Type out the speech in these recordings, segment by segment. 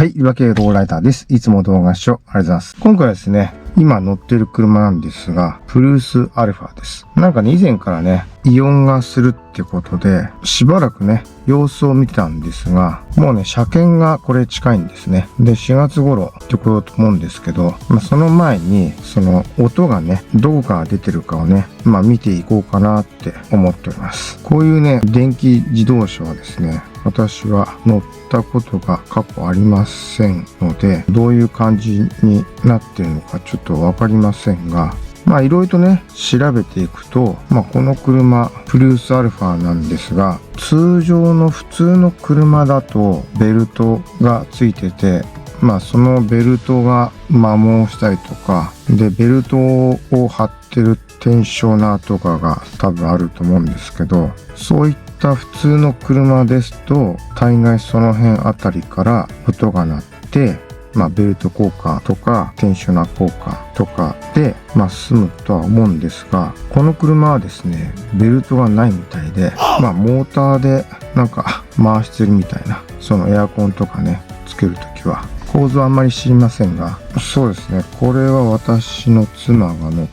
はい。わけでローライターです。いつも動画視聴ありがとうございます。今回はですね、今乗ってる車なんですが、プルースアルファです。なんかね、以前からね、異音がするってことで、しばらくね、様子を見てたんですが、もうね、車検がこれ近いんですね。で、4月頃ってこようと思うんですけど、その前に、その音がね、どこから出てるかをね、見ていこうかなって思っております。こういうね、電気自動車はですね、私は乗ったことが過去ありませんので、どういう感じになってるのかちょっとわかりませんが、いろいろとね、調べていくと、この車、プリウスアルファなんですが、通常の普通の車だとベルトがついてて、そのベルトが摩耗したりとか、で、ベルトを張ってるテンショナーとかが多分あると思うんですけど、そういった普通の車ですと、大概その辺あたりから音が鳴って、ベルト交換とかテンショナー交換とかで、済むとは思うんですが、この車はですね、ベルトがないみたいで、モーターでなんか回してるみたいな、そのエアコンとかね、つけるときは。構造あんまり知りませんが、そうですね、これは私の妻が乗っ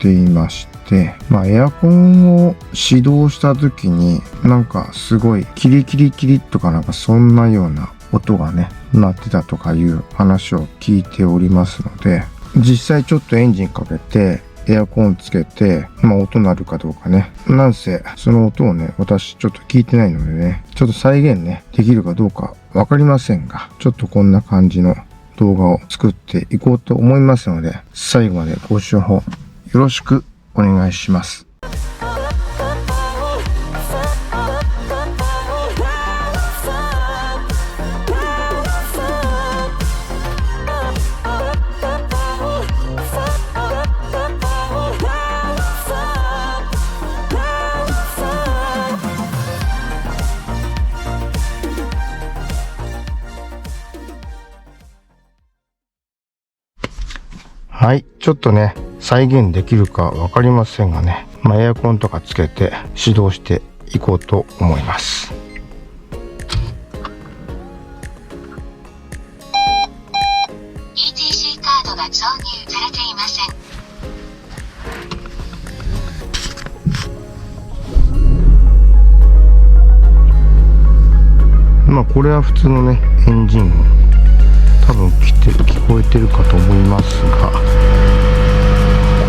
ていまして、エアコンを始動したときに、なんかすごいキリキリキリとかなんかそんなような音がね、鳴ってたとかいう話を聞いておりますので、実際ちょっとエンジンかけてエアコンつけて、音鳴るかどうかね。なんせ、その音をね、私ちょっと聞いてないのでね、ちょっと再現ね、できるかどうかわかりませんが、ちょっとこんな感じの動画を作っていこうと思いますので、最後までご視聴よろしくお願いします。はい。ちょっとね、再現できるかわかりませんがね、エアコンとかつけて始動していこうと思います。ETC カードが挿入されていません。これは普通のね、エンジン音。多分聞こえてるかと思いますが、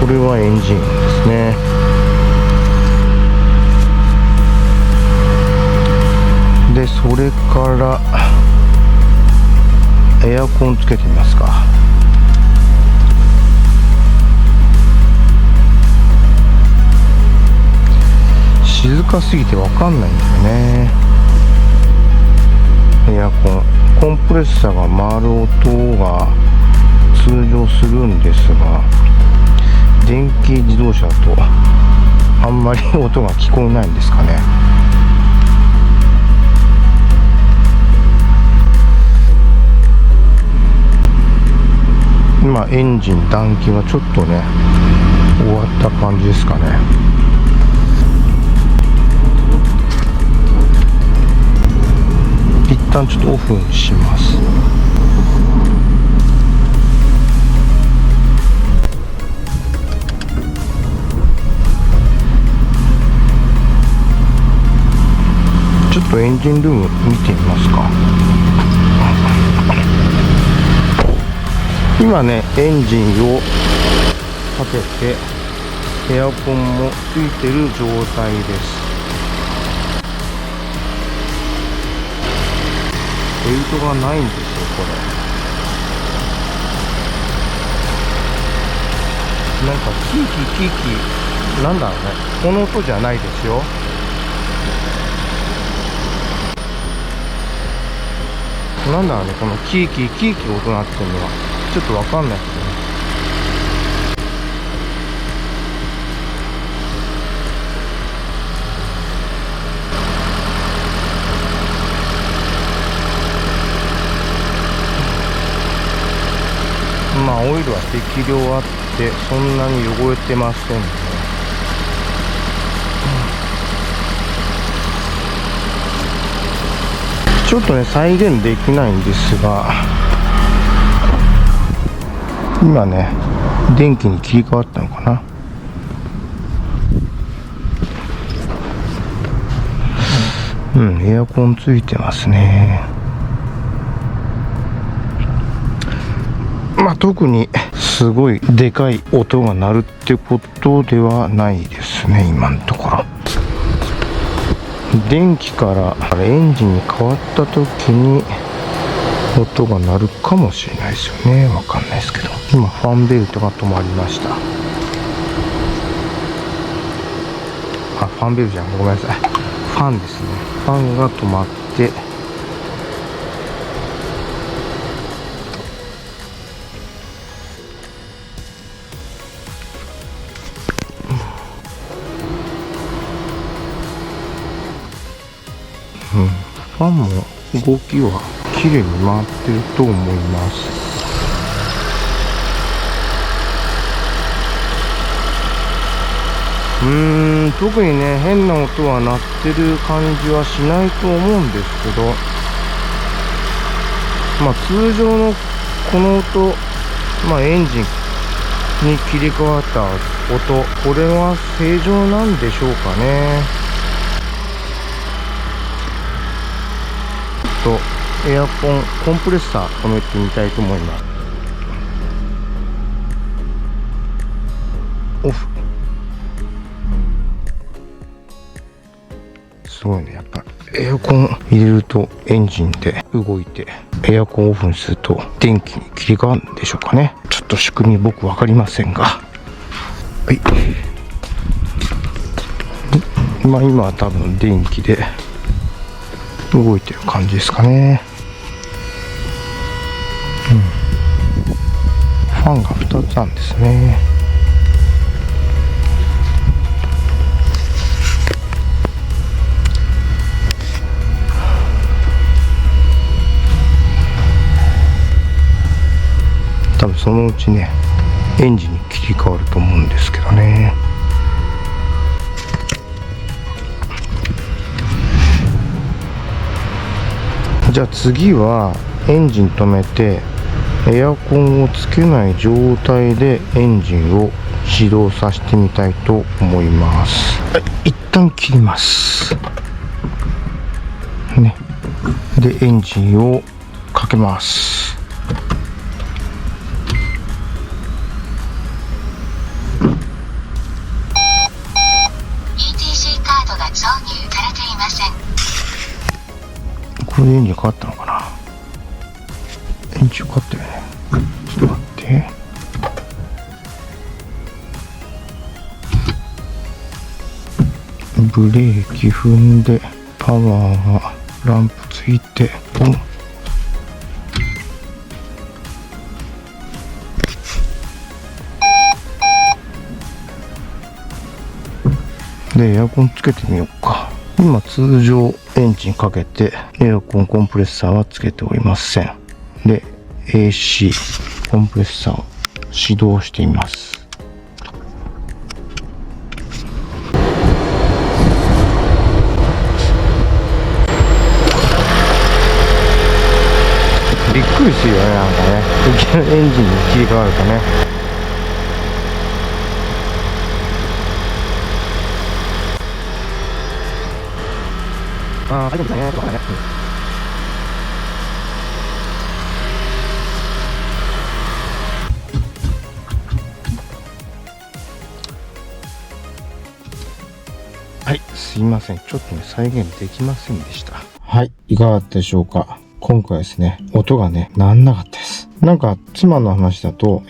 これはエンジンですね。で、それからエアコンつけてみますか。静かすぎてわかんないんだよね。エアコンコンプレッサーが回る音が通常するんですが、電気自動車だとあんまり音が聞こえないんですかね。今エンジン暖気がちょっとね終わった感じですかね。一旦ちょっとオフにします。ちょっとエンジンルーム見てみますか。今ね、エンジンをかけてエアコンもついてる状態です。ベルトがないんですよ、これ。なんかキーキーなんだろうね。この音じゃないですよ。なんだろうね、このキーキー音鳴ってるのはちょっとわかんないですね。オイルは適量あってそんなに汚れてませんね。ちょっとね再現できないんですが、今ね、電気に切り替わったのかな。エアコンついてますね。特にすごいでかい音が鳴るってことではないですね、今のところ。電気からエンジンに変わった時に音が鳴るかもしれないですよね。わかんないですけど。今ファンベルトが止まりました。ファンベルトじゃん、ごめんなさい。ファンですね。ファンが止まって、ファンも動きは綺麗に回ってると思います。特にね、変な音は鳴ってる感じはしないと思うんですけど、通常のこの音、エンジンに切り替わった音、これは正常なんでしょうかね。エアコン、コンプレッサー止めてみたいと思います。オフ。すごいね、やっぱエアコン入れるとエンジンで動いて、エアコンオフにすると電気に切り替わるんでしょうかね。ちょっと仕組み僕分かりませんが、はい。今は多分電気で動いてる感じですかね。ファンが2つあるんですね。多分そのうちね、エンジンに切り替わると思うんですけどね。じゃあ次はエンジン止めてエアコンをつけない状態でエンジンを始動させてみたいと思います。はい、一旦切りますね。でエンジンをかけます。ETC カードが挿入されていません。これでエンジン変わったのかな。エンジン変わったよね。ちょっと待って。ブレーキ踏んでパワーがランプついてポン。でエアコンつけてみようか。今通常エンジンかけてエアコンコンプレッサーはつけておりません。で AC コンプレッサーを始動してみます。びっくりするよね、なんかね。いきなりエンジンに切り替わるとね。大丈夫だね、とかね。はい、すいません。ちょっとね、再現できませんでした。はい、いかがだったでしょうか。今回ですね、音がね、なんなかったです。なんか、妻の話だと、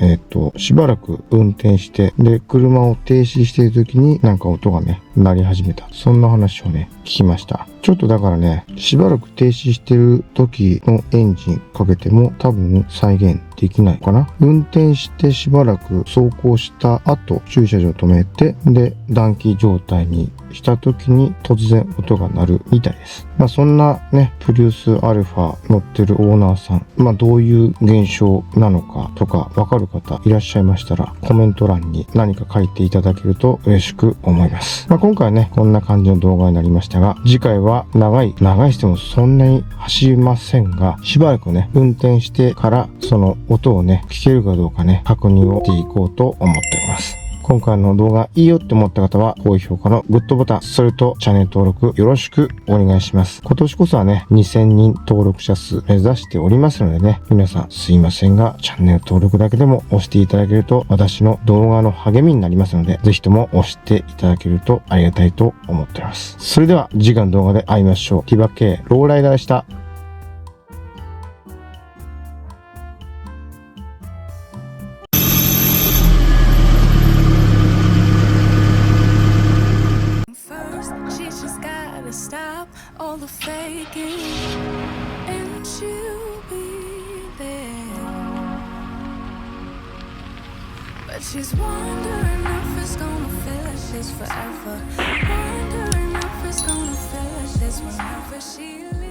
しばらく運転して、で、車を停止している時になんか音がね、鳴り始めた。そんな話をね、聞きました。ちょっとだからね、しばらく停止してる時のエンジンかけても多分再現できないかな。運転してしばらく走行した後、駐車場止めて、で、暖気状態にした時に突然音が鳴るみたいです。そんなね、プリウスアルファ乗ってるオーナーさん、どういう現印象なのかとかわかる方いらっしゃいましたら、コメント欄に何か書いていただけると嬉しく思います。今回はね、こんな感じの動画になりましたが、次回は長いしてもそんなに走りませんが、しばらくね、運転してからその音をね、聞けるかどうかね、確認をしていこうと思っております。今回の動画いいよって思った方は、高評価のグッドボタン、それとチャンネル登録よろしくお願いします。今年こそはね、2000人登録者数目指しておりますのでね、皆さんすいませんが、チャンネル登録だけでも押していただけると私の動画の励みになりますので、ぜひとも押していただけるとありがたいと思っております。それでは次回の動画で会いましょう。ティバ系ローライダーでした。Stop all the faking and she'll be there, but she's wondering if it's gonna feel like she's forever, wondering if it's gonna feel like she's whenever she leaves.